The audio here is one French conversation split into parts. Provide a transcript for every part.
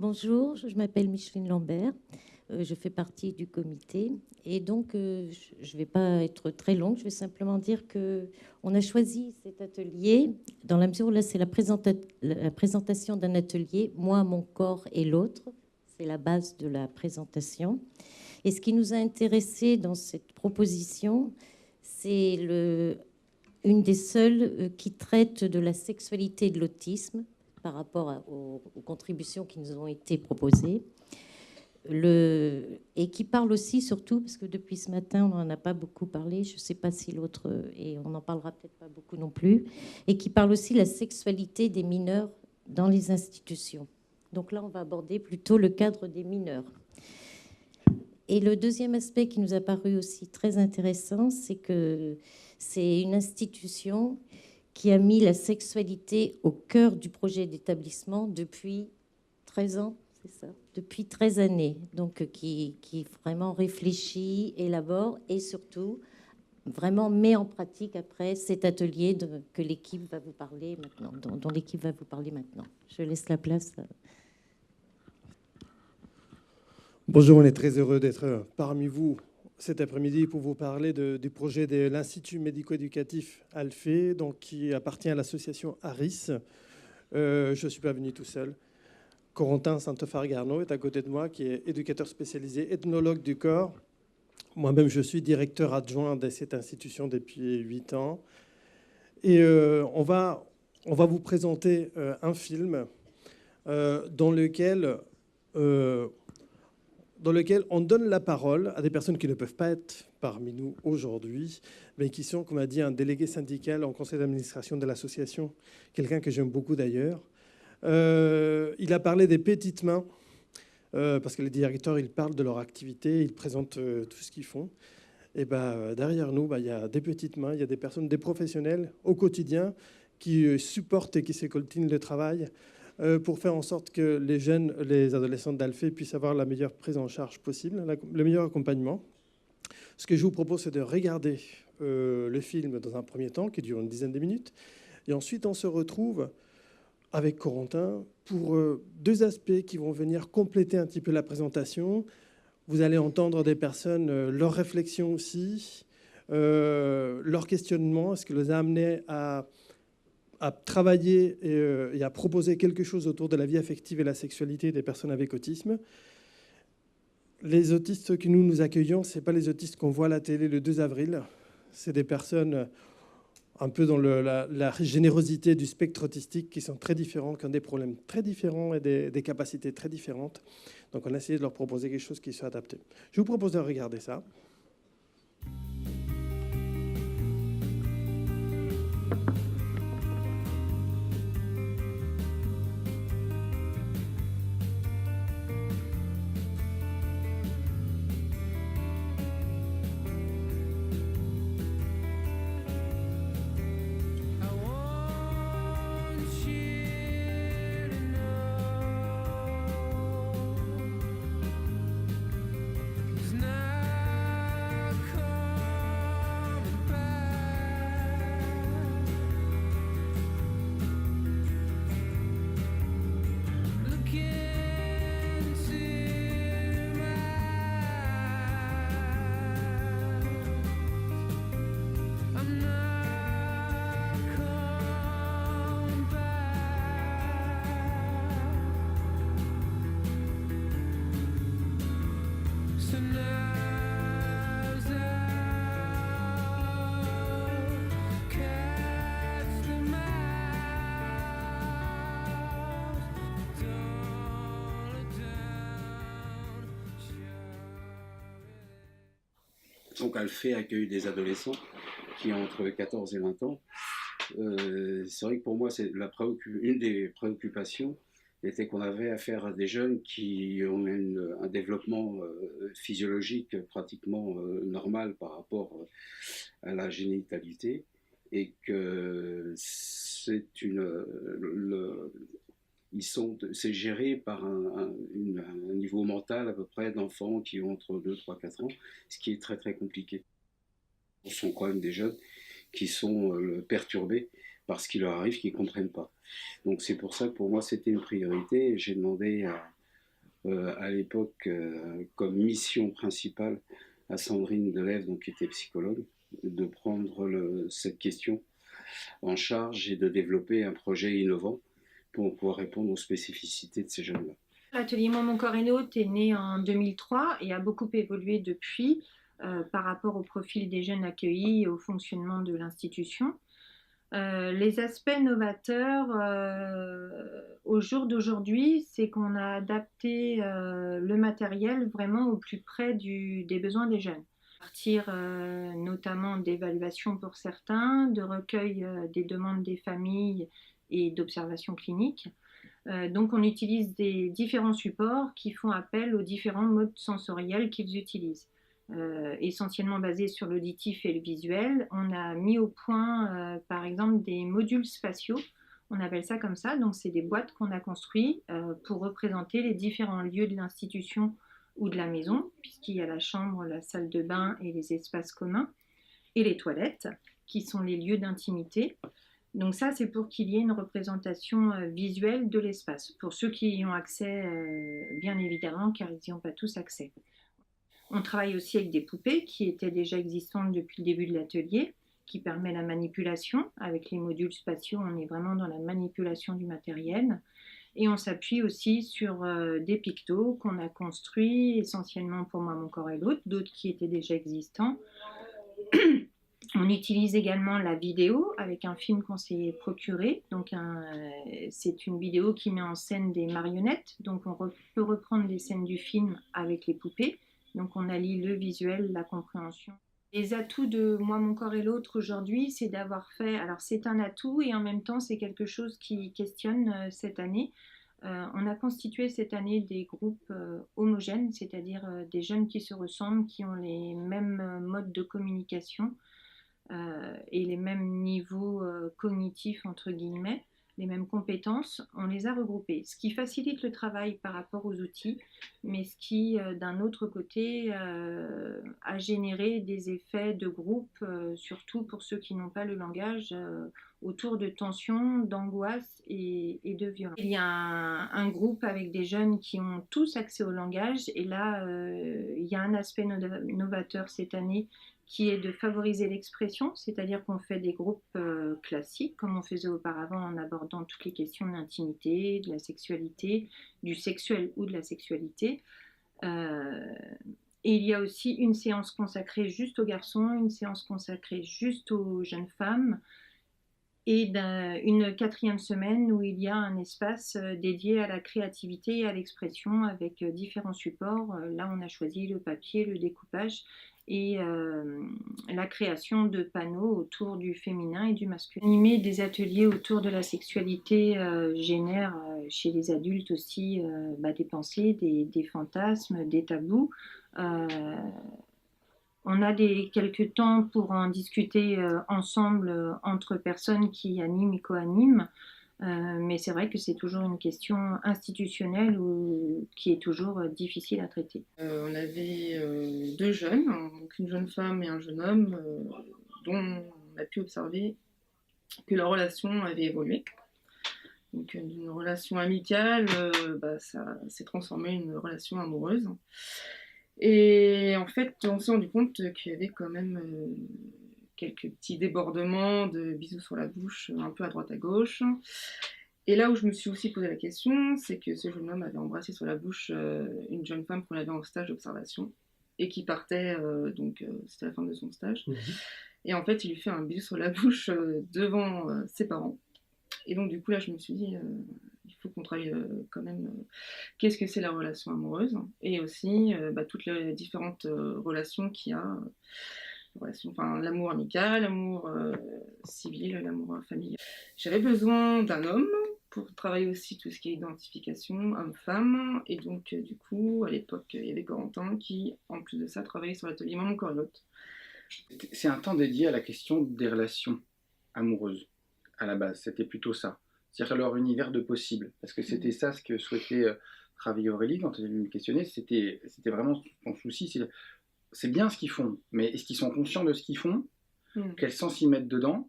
Bonjour, je m'appelle Micheline Lambert. Je fais partie du comité. Et donc, je ne vais pas être très longue. Je vais simplement dire qu'on a choisi cet atelier dans la mesure où là, c'est la présentation d'un atelier, moi, mon corps et l'autre. C'est la base de la présentation. Et ce qui nous a intéressés dans cette proposition, c'est une des seules qui traite de la sexualité et de l'autisme par rapport aux contributions qui nous ont été proposées. Et qui parle aussi, surtout, parce que depuis ce matin, on n'en a pas beaucoup parlé, je ne sais pas si l'autre, et on n'en parlera peut-être pas beaucoup non plus, et qui parle aussi de la sexualité des mineurs dans les institutions. Donc là, on va aborder plutôt le cadre des mineurs. Et le deuxième aspect qui nous a paru aussi très intéressant, c'est que c'est une institution qui a mis la sexualité au cœur du projet d'établissement depuis 13 ans, c'est ça, depuis 13 années. Donc, qui vraiment réfléchit, élabore et surtout vraiment met en pratique après cet atelier que l'équipe va vous parler maintenant, dont l'équipe va vous parler maintenant. Je laisse la place. Bonjour, on est très heureux d'être parmi vous cet après-midi pour vous parler du projet de l'Institut médico-éducatif Alphée, donc qui appartient à l'association ARIS. Je ne suis pas venu tout seul. Corentin Santefar-Garneau est à côté de moi, qui est éducateur spécialisé, ethnologue du corps. Moi-même, je suis directeur adjoint de cette institution depuis 8 ans. Et on va vous présenter un film dans lequel on donne la parole à des personnes qui ne peuvent pas être parmi nous aujourd'hui, mais qui sont, comme a dit un délégué syndical en conseil d'administration de l'association, quelqu'un que j'aime beaucoup d'ailleurs. Il a parlé des petites mains, parce que les directeurs, ils parlent de leur activité, ils présentent tout ce qu'ils font. Et derrière nous, il y a des petites mains, il y a des personnes, des professionnels au quotidien qui supportent et qui s'écoltinent le travail pour faire en sorte que les jeunes, les adolescents d'Alphée puissent avoir la meilleure prise en charge possible, le meilleur accompagnement. Ce que je vous propose, c'est de regarder le film dans un premier temps, qui dure une dizaine de minutes. Et ensuite, on se retrouve avec Corentin pour deux aspects qui vont venir compléter un petit peu la présentation. Vous allez entendre des personnes, leurs réflexions aussi, leurs questionnements, ce qui les a amenés à travailler et à proposer quelque chose autour de la vie affective et la sexualité des personnes avec autisme. Les autistes que nous accueillons, ce n'est pas les autistes qu'on voit à la télé le 2 avril. C'est des personnes un peu dans la générosité du spectre autistique qui sont très différents, qui ont des problèmes très différents et des capacités très différentes. Donc on a essayé de leur proposer quelque chose qui soit adapté. Je vous propose de regarder ça. Donc Alphée accueille des adolescents qui ont entre 14 et 20 ans. C'est vrai que pour moi, c'est une des préoccupations était qu'on avait affaire à des jeunes qui ont un développement physiologique pratiquement normal par rapport à la génitalité et que c'est géré par un niveau mental à peu près d'enfants qui ont entre 2, 3, 4 ans, ce qui est très très compliqué. Ce sont quand même des jeunes qui sont perturbés par ce qui leur arrive, qu'ils ne comprennent pas. Donc c'est pour ça que pour moi c'était une priorité. J'ai demandé à l'époque comme mission principale à Sandrine Delève, donc, qui était psychologue, de prendre cette question en charge et de développer un projet innovant pour pouvoir répondre aux spécificités de ces jeunes-là. L'atelier Moi, mon corps et l'autre est né en 2003 et a beaucoup évolué depuis par rapport au profil des jeunes accueillis et au fonctionnement de l'institution. Les aspects novateurs au jour d'aujourd'hui, c'est qu'on a adapté le matériel vraiment au plus près des besoins des jeunes. À partir notamment d'évaluation pour certains, de recueil des demandes des familles et d'observation clinique. Donc on utilise des différents supports qui font appel aux différents modes sensoriels qu'ils utilisent. Essentiellement basés sur l'auditif et le visuel. On a mis au point, par exemple, des modules spatiaux. On appelle ça comme ça. Donc, c'est des boîtes qu'on a construites pour représenter les différents lieux de l'institution ou de la maison, puisqu'il y a la chambre, la salle de bain et les espaces communs, et les toilettes, qui sont les lieux d'intimité. Donc ça, c'est pour qu'il y ait une représentation visuelle de l'espace. Pour ceux qui y ont accès, bien évidemment, car ils n'y ont pas tous accès. On travaille aussi avec des poupées qui étaient déjà existantes depuis le début de l'atelier, qui permet la manipulation. Avec les modules spatiaux, on est vraiment dans la manipulation du matériel. Et on s'appuie aussi sur des pictos qu'on a construits essentiellement pour Moi, mon corps et l'autre, d'autres qui étaient déjà existants. On utilise également la vidéo avec un film qu'on s'est procuré. Donc c'est une vidéo qui met en scène des marionnettes. Donc on peut reprendre les scènes du film avec les poupées. Donc on allie le visuel, la compréhension. Les atouts de Moi, mon corps et l'autre aujourd'hui, c'est d'avoir fait... Alors c'est un atout et en même temps c'est quelque chose qui questionne cette année. On a constitué cette année des groupes homogènes, c'est-à-dire des jeunes qui se ressemblent, qui ont les mêmes modes de communication et les mêmes niveaux cognitifs, entre guillemets, les mêmes compétences, on les a regroupés. Ce qui facilite le travail par rapport aux outils, mais ce qui, d'un autre côté, a généré des effets de groupe, surtout pour ceux qui n'ont pas le langage, autour de tensions, d'angoisse et de violence. Il y a un groupe avec des jeunes qui ont tous accès au langage, et là, il y a un aspect novateur cette année qui est de favoriser l'expression, c'est-à-dire qu'on fait des groupes classiques, comme on faisait auparavant en abordant toutes les questions de l'intimité, de la sexualité, du sexuel ou de la sexualité. Et il y a aussi une séance consacrée juste aux garçons, une séance consacrée juste aux jeunes femmes, et une quatrième semaine où il y a un espace dédié à la créativité et à l'expression avec différents supports. Là, on a choisi le papier, le découpage et la création de panneaux autour du féminin et du masculin. Animer des ateliers autour de la sexualité génère chez les adultes aussi des pensées, des fantasmes, des tabous. On a quelques temps pour en discuter ensemble entre personnes qui animent et co-animent. Mais c'est vrai que c'est toujours une question institutionnelle qui est toujours difficile à traiter. On avait deux jeunes, donc une jeune femme et un jeune homme, dont on a pu observer que leur relation avait évolué. Donc d'une relation amicale, ça s'est transformé en une relation amoureuse. Et en fait, on s'est rendu compte qu'il y avait quand même quelques petits débordements de bisous sur la bouche, un peu à droite à gauche. Et là où je me suis aussi posé la question, c'est que ce jeune homme avait embrassé sur la bouche une jeune femme qu'on avait en stage d'observation et qui partait, c'était la fin de son stage. Mmh. Et en fait, il lui fait un bisou sur la bouche devant ses parents. Et donc, du coup, là, je me suis dit, il faut qu'on travaille quand même qu'est-ce que c'est la relation amoureuse et aussi toutes les différentes relations qu'il y a. L'amour amical, l'amour civil, l'amour familial. J'avais besoin d'un homme pour travailler aussi tout ce qui est identification homme-femme. Et donc, du coup, à l'époque, il y avait Corentin qui, en plus de ça, travaillait sur l'atelier Moi, mon corps et l'autre. C'est un temps dédié à la question des relations amoureuses, à la base. C'était plutôt ça. C'est-à-dire leur univers de possible. Parce que c'était ça ce que souhaitait travailler Aurélie quand elle me questionnait. C'était vraiment son souci. C'est bien ce qu'ils font, mais est-ce qu'ils sont conscients de ce qu'ils font? Quel sens ils mettent dedans?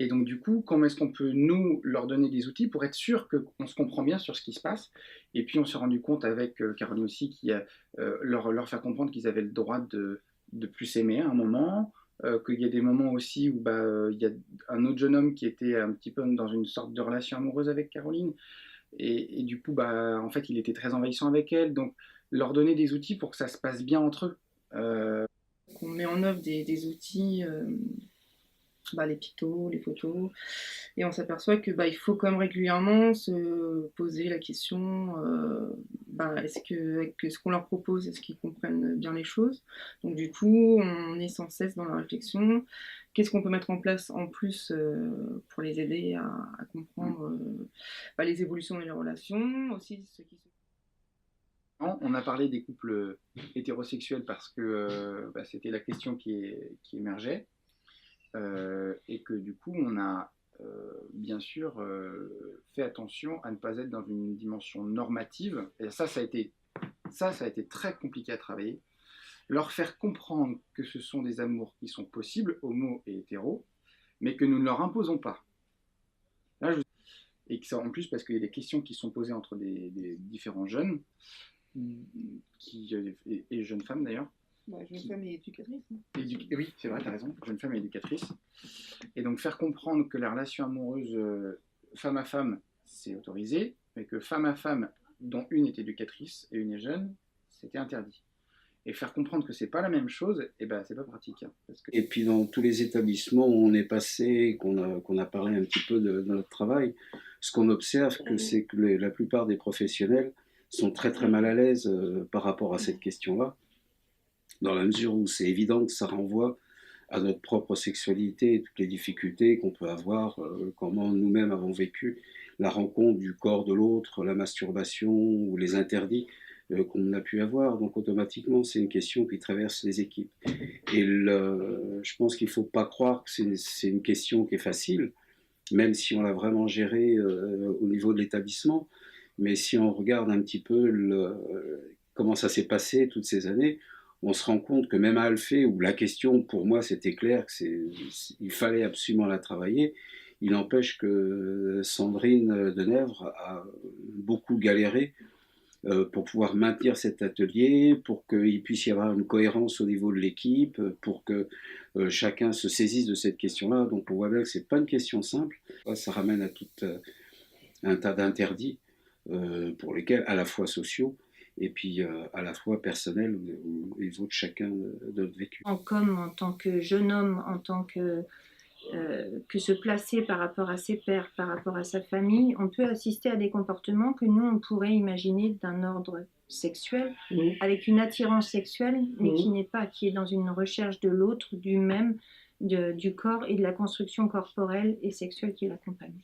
Et donc, du coup, comment est-ce qu'on peut, nous, leur donner des outils pour être sûr qu'on se comprend bien sur ce qui se passe? Et puis, on s'est rendu compte avec Caroline aussi, qui a, leur faire comprendre qu'ils avaient le droit de plus s'aimer à un moment, qu'il y a des moments aussi où il y a un autre jeune homme qui était un petit peu dans une sorte de relation amoureuse avec Caroline. Et du coup, en fait, il était très envahissant avec elle. Donc, leur donner des outils pour que ça se passe bien entre eux. On met en œuvre des outils, les pictos, les photos, et on s'aperçoit que il faut quand même régulièrement se poser la question, est-ce que ce qu'on leur propose, est-ce qu'ils comprennent bien les choses? Donc du coup, on est sans cesse dans la réflexion. Qu'est-ce qu'on peut mettre en place en plus pour les aider à comprendre les évolutions de les relations, aussi ce qui se... On a parlé des couples hétérosexuels parce que c'était la question qui émergeait. Et que du coup, on a bien sûr fait attention à ne pas être dans une dimension normative. Et ça a été très compliqué à travailler. Leur faire comprendre que ce sont des amours qui sont possibles, homo et hétéro, mais que nous ne leur imposons pas. Là, et que ça, en plus, parce qu'il y a des questions qui sont posées entre des différents jeunes, et jeunes femmes d'ailleurs. Jeune femme et éducatrice. Oui, c'est vrai, tu as raison, jeune femme et éducatrice. Et donc faire comprendre que la relation amoureuse femme à femme, c'est autorisé, mais que femme à femme, dont une est éducatrice et une est jeune, c'était interdit. Et faire comprendre que c'est pas la même chose, c'est pas pratique. Hein, parce que... Et puis dans tous les établissements où on est passé, qu'on a parlé un petit peu de notre travail, ce qu'on observe, c'est que la plupart des professionnels sont très très mal à l'aise par rapport à cette question-là, dans la mesure où c'est évident que ça renvoie à notre propre sexualité et toutes les difficultés qu'on peut avoir, comment nous-mêmes avons vécu la rencontre du corps de l'autre, la masturbation ou les interdits qu'on a pu avoir. Donc automatiquement, c'est une question qui traverse les équipes. Et je pense qu'il ne faut pas croire que c'est une question qui est facile, même si on l'a vraiment gérée au niveau de l'établissement. Mais si on regarde un petit peu comment ça s'est passé toutes ces années, on se rend compte que même à Alphée, où la question pour moi c'était clair, il fallait absolument la travailler, il n'empêche que Sandrine Denèvre a beaucoup galéré pour pouvoir maintenir cet atelier, pour qu'il puisse y avoir une cohérence au niveau de l'équipe, pour que chacun se saisisse de cette question-là. Donc on voit bien que ce n'est pas une question simple. Ça ramène à tout un tas d'interdits pour lesquels, à la fois sociaux, et puis à la fois personnels, où les autres, chacun de notre vécu. Comme en tant que jeune homme, en tant que se placer par rapport à ses pairs, par rapport à sa famille, on peut assister à des comportements que nous, on pourrait imaginer d'un ordre sexuel, avec une attirance sexuelle, mais qui est dans une recherche de l'autre, du même, du corps et de la construction corporelle et sexuelle qui l'accompagne.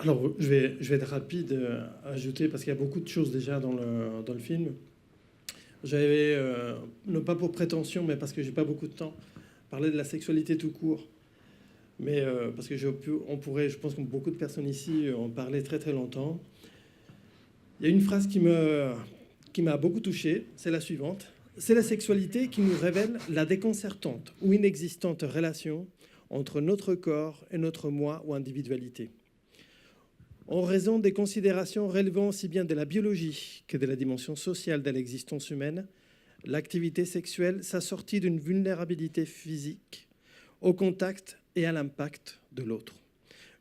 Alors, je vais être rapide à ajouter, parce qu'il y a beaucoup de choses déjà dans le film. J'avais, non pas pour prétention, mais parce que j'ai pas beaucoup de temps, parler de la sexualité tout court. Mais parce que on pourrait, je pense que beaucoup de personnes ici en parlaient très très longtemps. Il y a une phrase qui m'a beaucoup touché, c'est la suivante. C'est la sexualité qui nous révèle la déconcertante ou inexistante relation entre notre corps et notre moi ou individualité. En raison des considérations relevant aussi bien de la biologie que de la dimension sociale de l'existence humaine, l'activité sexuelle s'assortit d'une vulnérabilité physique au contact et à l'impact de l'autre.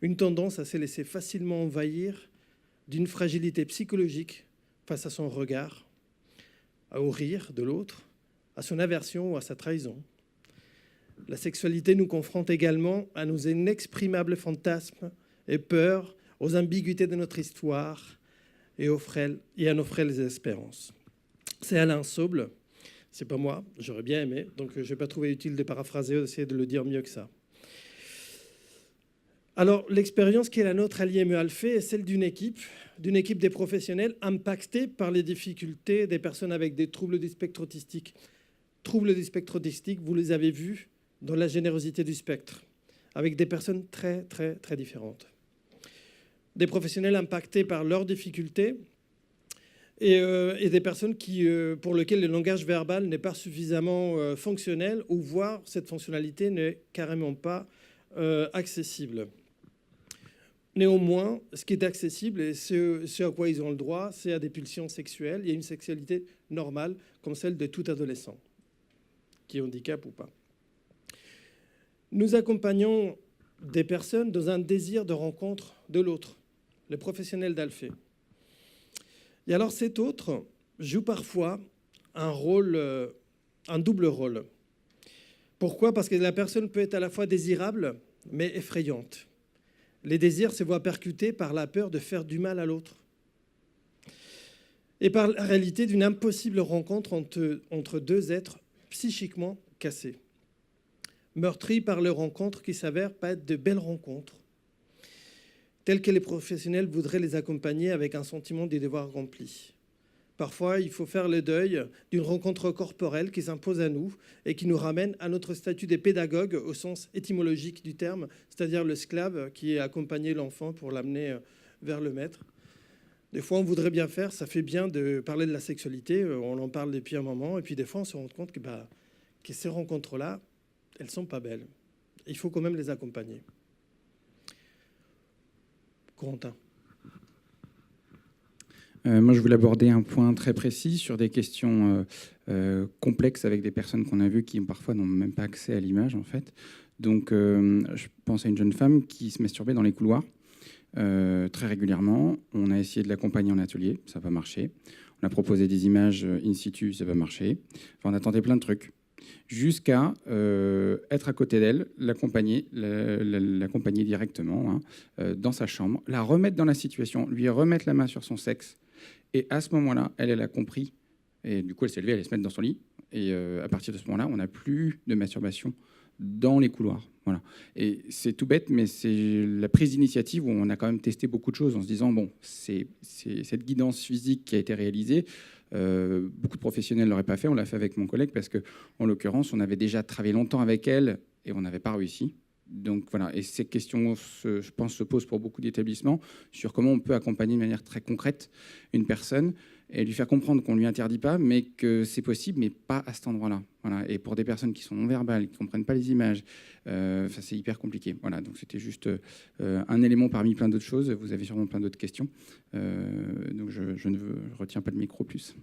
Une tendance à se laisser facilement envahir d'une fragilité psychologique face à son regard, au rire de l'autre, à son aversion ou à sa trahison. La sexualité nous confronte également à nos inexprimables fantasmes et peurs, aux ambiguïtés de notre histoire et à nos frêles espérances. C'est Alain Sauble, C'est pas moi, j'aurais bien aimé, donc je n'ai pas trouvé utile de paraphraser, d'essayer de le dire mieux que ça. Alors, l'expérience qui est la nôtre à l'IME Alphée est celle d'une équipe des professionnels impactés par les difficultés des personnes avec des troubles du spectre autistique. Troubles du spectre autistique, vous les avez vus dans la générosité du spectre, avec des personnes très, très, très différentes. Des professionnels impactés par leurs difficultés et des personnes pour lesquelles le langage verbal n'est pas suffisamment fonctionnel, ou voire cette fonctionnalité n'est carrément pas accessible. Néanmoins, ce qui est accessible et ce à quoi ils ont le droit, c'est à des pulsions sexuelles et à une sexualité normale, comme celle de tout adolescent, qui est handicap ou pas. Nous accompagnons des personnes dans un désir de rencontre de l'autre, les professionnels d'Alphée. Et alors cet autre joue parfois un double rôle. Pourquoi ? Parce que la personne peut être à la fois désirable, mais effrayante. Les désirs se voient percutés par la peur de faire du mal à l'autre et par la réalité d'une impossible rencontre entre deux êtres psychiquement cassés, meurtris par leurs rencontres qui s'avèrent pas être de belles rencontres, telles que les professionnels voudraient les accompagner avec un sentiment des devoirs remplis. Parfois, il faut faire le deuil d'une rencontre corporelle qui s'impose à nous et qui nous ramène à notre statut des pédagogues au sens étymologique du terme, c'est-à-dire le esclave qui a accompagné l'enfant pour l'amener vers le maître. Des fois, on voudrait bien faire, ça fait bien de parler de la sexualité, on en parle depuis un moment, et puis des fois, on se rend compte que ces rencontres-là, elles ne sont pas belles. Il faut quand même les accompagner. Corentin. Moi, je voulais aborder un point très précis sur des questions complexes avec des personnes qu'on a vues qui parfois n'ont même pas accès à l'image, en fait. Donc, je pense à une jeune femme qui se masturbait dans les couloirs très régulièrement. On a essayé de l'accompagner en atelier, ça n'a pas marché. On a proposé des images in situ, ça n'a pas marché. Enfin, on a tenté plein de trucs jusqu'à être à côté d'elle, l'accompagner directement dans sa chambre, la remettre dans la situation, lui remettre la main sur son sexe. Et à ce moment-là, elle a compris. Et du coup, elle s'est levée, elle allait se mettre dans son lit. Et à partir de ce moment-là, on n'a plus de masturbation dans les couloirs. Voilà. Et c'est tout bête, mais c'est la prise d'initiative où on a quand même testé beaucoup de choses en se disant, bon, c'est cette guidance physique qui a été réalisée. Beaucoup de professionnels ne l'auraient pas fait. On l'a fait avec mon collègue parce qu'en l'occurrence, on avait déjà travaillé longtemps avec elle et on n'avait pas réussi. Donc voilà, et ces questions, je pense, se posent pour beaucoup d'établissements sur comment on peut accompagner de manière très concrète une personne et lui faire comprendre qu'on ne lui interdit pas, mais que c'est possible, mais pas à cet endroit-là. Voilà. Et pour des personnes qui sont non-verbales, qui ne comprennent pas les images, c'est hyper compliqué. Voilà, donc c'était juste un élément parmi plein d'autres choses. Vous avez sûrement plein d'autres questions. Donc je ne retiens pas le micro plus.